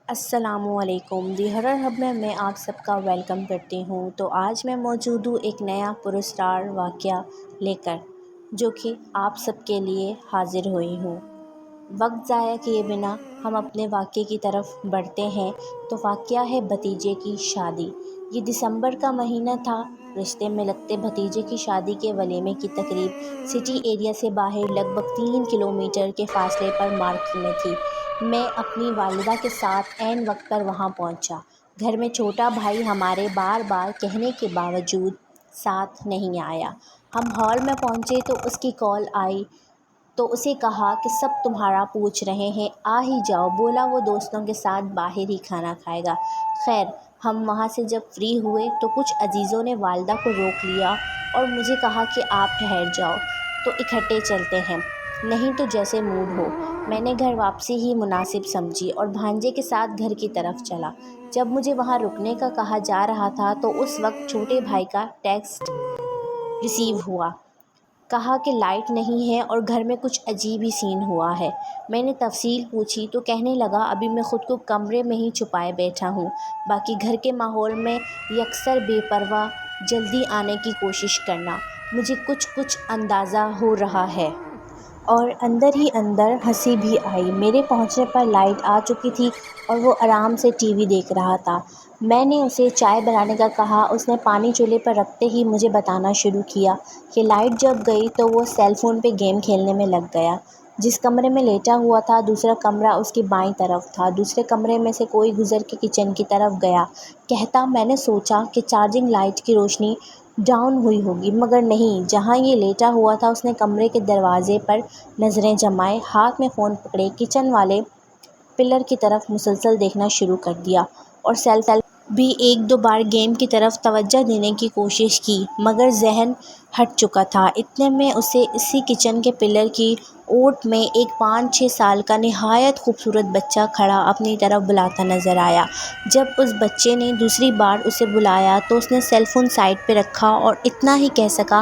السلام علیکم دی ہرر ہب میں آپ سب کا ویلکم کرتی ہوں۔ تو آج میں موجود ہوں ایک نیا پراسرار واقعہ لے کر، جو کہ آپ سب کے لیے حاضر ہوئی ہوں۔ وقت ضائع کیے بنا ہم اپنے واقعے کی طرف بڑھتے ہیں۔ تو واقعہ ہے بھتیجے کی شادی۔ یہ دسمبر کا مہینہ تھا۔ رشتے میں لگتے بھتیجے کی شادی کے ولیمے کی تقریب سٹی ایریا سے باہر لگ بھگ 3 کلومیٹر کے فاصلے پر مارکیٹ میں تھی۔ میں اپنی والدہ کے ساتھ عین وقت پر وہاں پہنچا۔ گھر میں چھوٹا بھائی ہمارے بار بار کہنے کے باوجود ساتھ نہیں آیا۔ ہم ہال میں پہنچے تو اس کی کال آئی تو اسے کہا کہ سب تمہارا پوچھ رہے ہیں، آ ہی جاؤ۔ بولا وہ دوستوں کے ساتھ باہر ہی کھانا کھائے گا۔ خیر، ہم وہاں سے جب فری ہوئے تو کچھ عزیزوں نے والدہ کو روک لیا اور مجھے کہا کہ آپ ٹھہر جاؤ تو اکٹھے چلتے ہیں، نہیں تو جیسے موڈ ہو۔ میں نے گھر واپسی ہی مناسب سمجھی اور بھانجے کے ساتھ گھر کی طرف چلا۔ جب مجھے وہاں رکنے کا کہا جا رہا تھا تو اس وقت چھوٹے بھائی کا ٹیکسٹ ریسیو ہوا۔ کہا کہ لائٹ نہیں ہے اور گھر میں کچھ عجیب ہی سین ہوا ہے۔ میں نے تفصیل پوچھی تو کہنے لگا ابھی میں خود کو کمرے میں ہی چھپائے بیٹھا ہوں، باقی گھر کے ماحول میں یکسر بے پرواہ جلدی آنے کی کوشش کرنا۔ مجھے کچھ اندازہ ہو رہا ہے۔ اور اندر ہی اندر ہنسی بھی آئی۔ میرے پہنچنے پر لائٹ آ چکی تھی اور وہ آرام سے ٹی وی دیکھ رہا تھا۔ میں نے اسے چائے بنانے کا کہا۔ اس نے پانی چولہے پر رکھتے ہی مجھے بتانا شروع کیا کہ لائٹ جب گئی تو وہ سیل فون پہ گیم کھیلنے میں لگ گیا۔ جس کمرے میں لیٹا ہوا تھا دوسرا کمرہ اس کی بائیں طرف تھا۔ دوسرے کمرے میں سے کوئی گزر کے کچن کی طرف گیا۔ کہتا میں نے سوچا کہ چارجنگ لائٹ کی روشنی ڈاؤن ہوئی ہوگی، مگر نہیں۔ جہاں یہ لیٹا ہوا تھا اس نے کمرے کے دروازے پر نظریں جمائے، ہاتھ میں فون پکڑے کچن والے پلر کی طرف مسلسل دیکھنا شروع کر دیا اور سیل بھی ایک دو بار گیم کی طرف توجہ دینے کی کوشش کی، مگر ذہن ہٹ چکا تھا۔ اتنے میں اسے اسی کچن کے پلر کی اوٹ میں ایک 5-6 سال کا نہایت خوبصورت بچہ کھڑا اپنی طرف بلاتا نظر آیا۔ جب اس بچے نے دوسری بار اسے بلایا تو اس نے سیل فون سائیڈ پہ رکھا اور اتنا ہی کہہ سکا،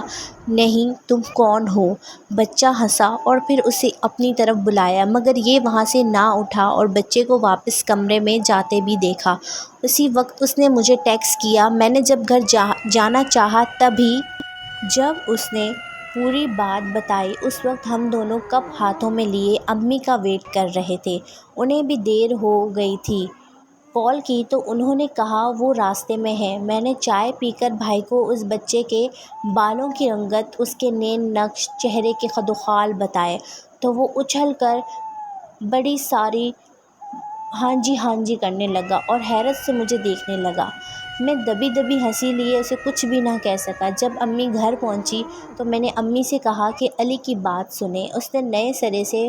نہیں تم کون ہو؟ بچہ ہنسا اور پھر اسے اپنی طرف بلایا، مگر یہ وہاں سے نہ اٹھا اور بچے کو واپس کمرے میں جاتے بھی دیکھا۔ اسی وقت اس نے مجھے ٹیکسٹ کیا۔ میں نے جب گھر جانا چاہا تبھی جب اس نے پوری بات بتائی، اس وقت ہم دونوں کپ ہاتھوں میں لیے امی کا ویٹ کر رہے تھے۔ انہیں بھی دیر ہو گئی تھی۔ کال کی تو انہوں نے کہا وہ راستے میں ہیں۔ میں نے چائے پی کر بھائی کو اس بچے کے بالوں کی رنگت، اس کے نین نقش، چہرے کے خد و خال بتائے تو وہ اچھل کر بڑی ساری ہاں جی کرنے لگا اور حیرت سے مجھے دیکھنے لگا۔ میں دبی ہنسی لیے اسے کچھ بھی نہ کہہ سکا۔ جب امی گھر پہنچی تو میں نے امی سے کہا کہ علی کی بات سنیں۔ اس نے نئے سرے سے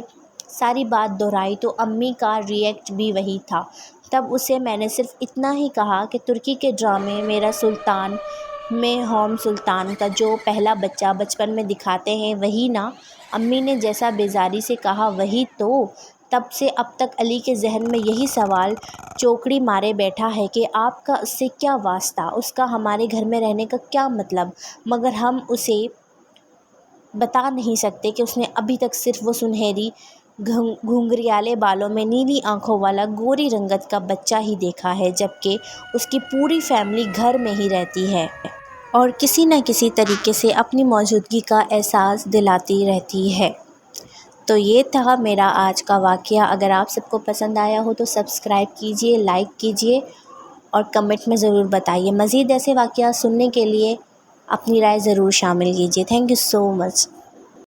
ساری بات دہرائی تو امی کا ری ایکٹ بھی وہی تھا۔ تب اسے میں نے صرف اتنا ہی کہا کہ ترکی کے ڈرامے میرا سلطان میں ہوم سلطان کا جو پہلا بچہ بچپن میں دکھاتے ہیں وہی نا؟ امی نے جیسا بیزاری سے کہا وہی تو۔ تب سے اب تک علی کے ذہن میں یہی سوال چوکڑی مارے بیٹھا ہے کہ آپ کا اس سے کیا واسطہ، اس کا ہمارے گھر میں رہنے کا کیا مطلب، مگر ہم اسے بتا نہیں سکتے کہ اس نے ابھی تک صرف وہ سنہری گھنگریالے بالوں میں نیلی آنکھوں والا گوری رنگت کا بچہ ہی دیکھا ہے، جبکہ اس کی پوری فیملی گھر میں ہی رہتی ہے اور کسی نہ کسی طریقے سے اپنی موجودگی کا احساس دلاتی رہتی ہے۔ تو یہ تھا میرا آج کا واقعہ۔ اگر آپ سب کو پسند آیا ہو تو سبسکرائب کیجئے، لائک کیجئے اور کمنٹ میں ضرور بتائیے۔ مزید ایسے واقعات سننے کے لیے اپنی رائے ضرور شامل کیجئے۔ Thank you so much.